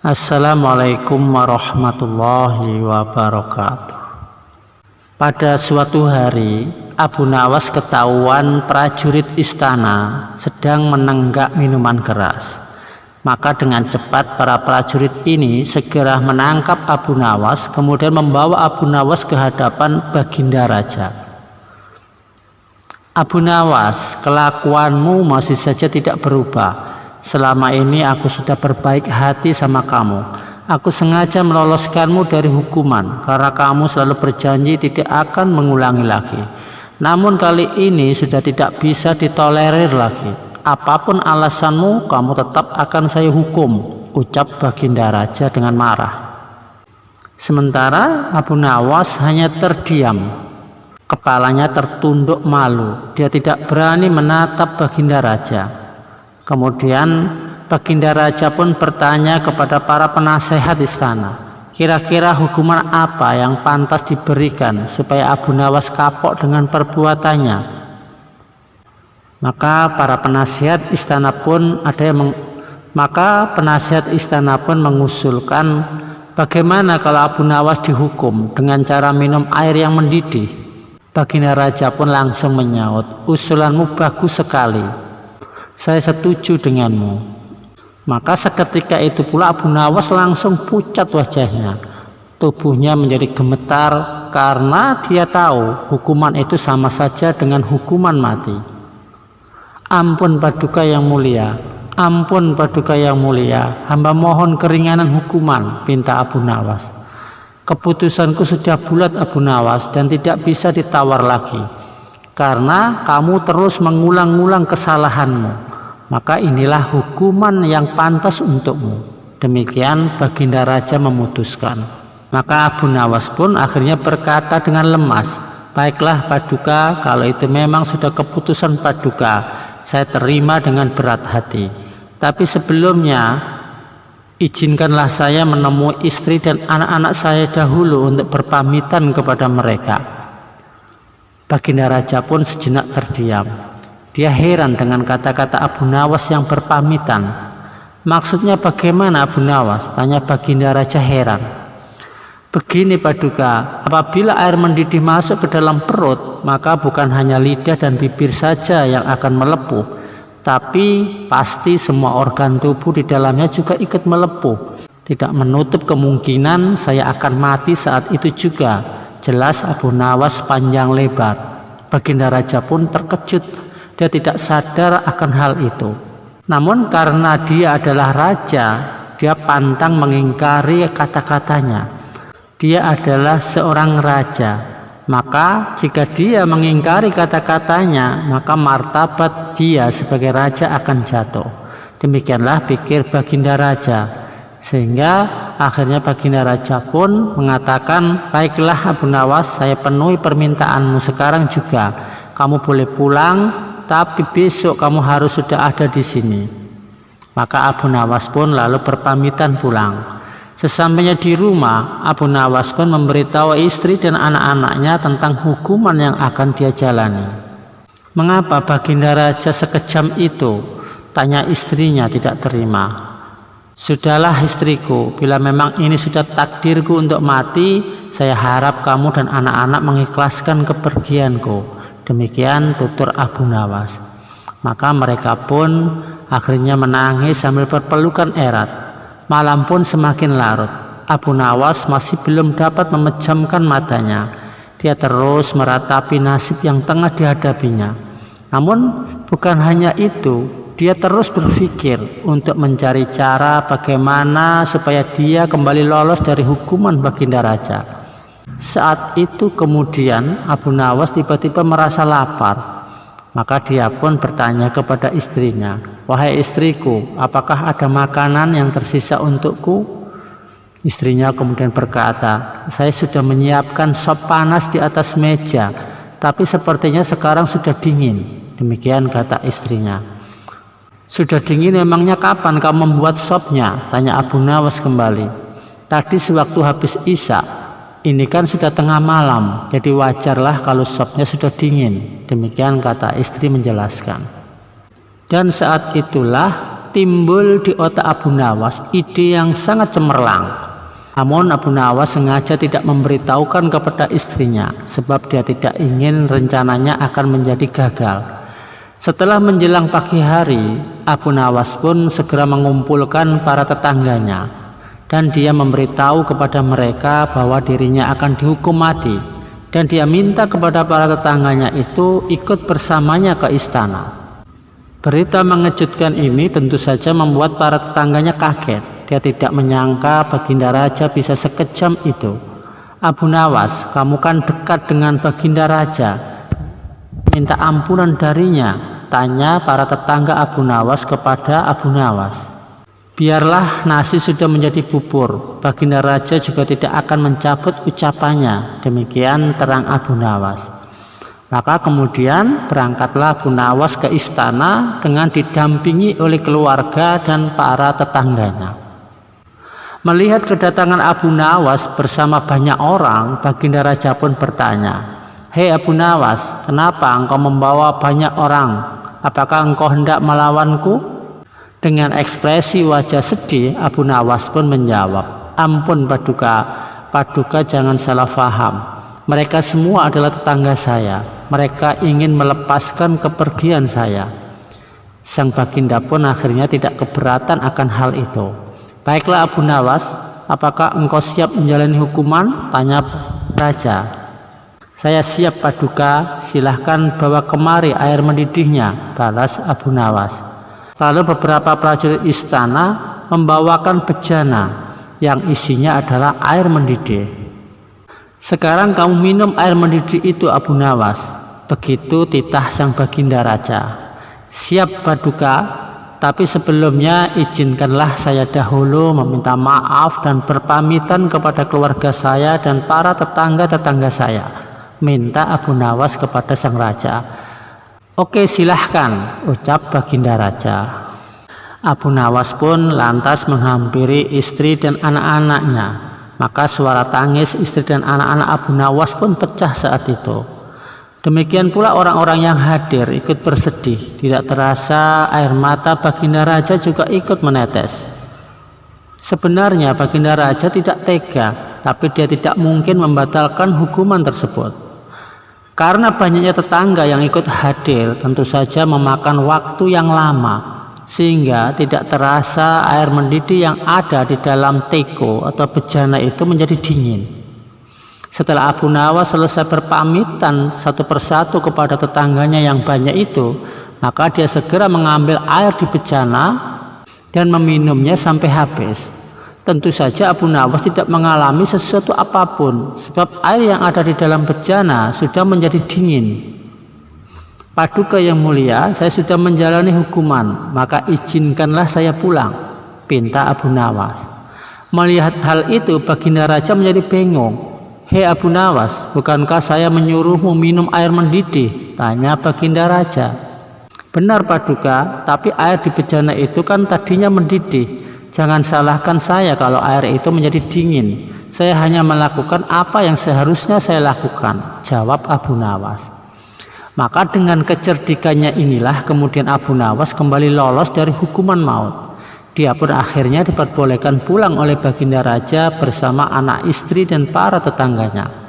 Assalamualaikum warahmatullahi wabarakatuh. Pada suatu hari, Abu Nawas ketahuan prajurit istana sedang menenggak minuman keras. Maka dengan cepat para prajurit ini segera menangkap Abu Nawas, kemudian membawa Abu Nawas ke hadapan Baginda Raja. Abu Nawas, kelakuanmu masih saja tidak berubah. Selama ini aku sudah berbaik hati sama kamu. Aku sengaja meloloskanmu dari hukuman karena kamu selalu berjanji tidak akan mengulangi lagi. Namun kali ini sudah tidak bisa ditolerir lagi. Apapun alasanmu, kamu tetap akan saya hukum, ucap Baginda Raja dengan marah. Sementara Abu Nawas hanya terdiam. Kepalanya tertunduk malu. Dia tidak berani menatap Baginda Raja. Kemudian Baginda Raja pun bertanya kepada para penasehat istana, kira-kira hukuman apa yang pantas diberikan supaya Abu Nawas kapok dengan perbuatannya. Maka penasihat istana pun mengusulkan, bagaimana kalau Abu Nawas dihukum dengan cara minum air yang mendidih. Baginda Raja pun langsung menyaut, usulanmu bagus sekali. Saya setuju denganmu. Maka seketika itu pula Abu Nawas langsung pucat wajahnya. Tubuhnya menjadi gemetar karena dia tahu hukuman itu sama saja dengan hukuman mati. Ampun Paduka yang mulia, ampun Paduka yang mulia, hamba mohon keringanan hukuman, pinta Abu Nawas. Keputusanku sudah bulat Abu Nawas dan tidak bisa ditawar lagi. Karena kamu terus mengulang-ulang kesalahanmu, maka inilah hukuman yang pantas untukmu. Demikian Baginda Raja memutuskan. Maka Abu Nawas pun akhirnya berkata dengan lemas, baiklah Paduka, kalau itu memang sudah keputusan Paduka, saya terima dengan berat hati. Tapi sebelumnya, izinkanlah saya menemui istri dan anak-anak saya dahulu untuk berpamitan kepada mereka. Baginda Raja pun sejenak terdiam. Dia heran dengan kata-kata Abu Nawas yang berpamitan. Maksudnya bagaimana Abu Nawas? Tanya Baginda Raja heran. Begini Paduka, apabila air mendidih masuk ke dalam perut, maka bukan hanya lidah dan bibir saja yang akan melepuh, tapi pasti semua organ tubuh di dalamnya juga ikut melepuh. Tidak menutup kemungkinan saya akan mati saat itu juga. Jelas Abu Nawas panjang lebar. Baginda Raja pun terkejut. Dia tidak sadar akan hal itu. Namun karena dia adalah raja, dia pantang mengingkari kata-katanya. Dia adalah seorang raja. Maka jika dia mengingkari kata-katanya, maka martabat dia sebagai raja akan jatuh. Demikianlah pikir Baginda Raja. Sehingga akhirnya Baginda Raja pun mengatakan, baiklah Abu Nawas, saya penuhi permintaanmu sekarang juga. Kamu boleh pulang, tapi besok kamu harus sudah ada di sini. Maka Abu Nawas pun lalu berpamitan pulang. Sesampainya di rumah, Abu Nawas pun memberitahu istri dan anak-anaknya tentang hukuman yang akan dia jalani. Mengapa Baginda Raja sekejam itu? Tanya istrinya tidak terima. Sudahlah istriku, bila memang ini sudah takdirku untuk mati, saya harap kamu dan anak-anak mengikhlaskan kepergianku. Demikian tutur Abu Nawas. Maka mereka pun akhirnya menangis sambil berpelukan erat. Malam pun semakin larut. Abu Nawas masih belum dapat memejamkan matanya. Dia terus meratapi nasib yang tengah dihadapinya. Namun bukan hanya itu, dia terus berpikir untuk mencari cara bagaimana supaya dia kembali lolos dari hukuman Baginda Raja. Saat itu kemudian Abu Nawas tiba-tiba merasa lapar. Maka dia pun bertanya kepada istrinya, wahai istriku, apakah ada makanan yang tersisa untukku? Istrinya kemudian berkata, saya sudah menyiapkan sop panas di atas meja, tapi sepertinya sekarang sudah dingin. Demikian kata istrinya. Sudah dingin memangnya kapan kamu membuat sopnya? Tanya Abu Nawas kembali. Tadi sewaktu habis isya. Ini kan sudah tengah malam, jadi wajarlah kalau sopnya sudah dingin. Demikian kata istri menjelaskan. Dan saat itulah timbul di otak Abu Nawas ide yang sangat cemerlang. Namun Abu Nawas sengaja tidak memberitahukan kepada istrinya sebab dia tidak ingin rencananya akan menjadi gagal. Setelah menjelang pagi hari, Abu Nawas pun segera mengumpulkan para tetangganya dan dia memberitahu kepada mereka bahwa dirinya akan dihukum mati, dan dia minta kepada para tetangganya itu ikut bersamanya ke istana. Berita mengejutkan ini tentu saja membuat para tetangganya kaget. Dia tidak menyangka Baginda Raja bisa sekejam itu. Abu Nawas, kamu kan dekat dengan Baginda Raja, minta ampunan darinya, tanya para tetangga Abu Nawas kepada Abu Nawas. Biarlah nasi sudah menjadi bubur, Baginda Raja juga tidak akan mencabut ucapannya, demikian terang Abu Nawas. Maka kemudian berangkatlah Abu Nawas ke istana dengan didampingi oleh keluarga dan para tetangganya. Melihat kedatangan Abu Nawas bersama banyak orang, Baginda Raja pun bertanya, "Hei Abu Nawas, kenapa engkau membawa banyak orang? Apakah engkau hendak melawanku?" Dengan ekspresi wajah sedih, Abu Nawas pun menjawab, "Ampun Paduka, Paduka jangan salah faham. Mereka semua adalah tetangga saya. Mereka ingin melepaskan kepergian saya." Sang Baginda pun akhirnya tidak keberatan akan hal itu. "Baiklah Abu Nawas, apakah engkau siap menjalani hukuman?" tanya Raja. "Saya siap Paduka, silahkan bawa kemari air mendidihnya," balas Abu Nawas. Lalu beberapa prajurit istana membawakan bejana yang isinya adalah air mendidih. "Sekarang kamu minum air mendidih itu Abu Nawas," begitu titah sang Baginda Raja. "Siap Paduka, tapi sebelumnya izinkanlah saya dahulu meminta maaf dan berpamitan kepada keluarga saya dan para tetangga-tetangga saya," minta Abu Nawas kepada sang Raja. "Oke, silahkan," ucap Baginda Raja. Abu Nawas pun lantas menghampiri istri dan anak-anaknya. Maka suara tangis istri dan anak-anak Abu Nawas pun pecah saat itu. Demikian pula orang-orang yang hadir ikut bersedih. Tidak terasa air mata Baginda Raja juga ikut menetes. Sebenarnya Baginda Raja tidak tega, tapi dia tidak mungkin membatalkan hukuman tersebut. Karena banyaknya tetangga yang ikut hadir tentu saja memakan waktu yang lama, sehingga tidak terasa air mendidih yang ada di dalam teko atau bejana itu menjadi dingin. Setelah Abu Nawas selesai berpamitan satu persatu kepada tetangganya yang banyak itu, maka dia segera mengambil air di bejana dan meminumnya sampai habis. Tentu saja Abu Nawas tidak mengalami sesuatu apapun, sebab air yang ada di dalam bejana sudah menjadi dingin. "Paduka yang mulia, saya sudah menjalani hukuman, maka izinkanlah saya pulang," pinta Abu Nawas. Melihat hal itu, Baginda Raja menjadi bingung. "Hei Abu Nawas, bukankah saya menyuruhmu minum air mendidih?" tanya Baginda Raja. "Benar Paduka, tapi air di bejana itu kan tadinya mendidih. Jangan salahkan saya kalau air itu menjadi dingin. Saya hanya melakukan apa yang seharusnya saya lakukan," jawab Abu Nawas. Maka dengan kecerdikannya inilah kemudian Abu Nawas kembali lolos dari hukuman maut. Dia pun akhirnya diperbolehkan pulang oleh Baginda Raja bersama anak istri dan para tetangganya.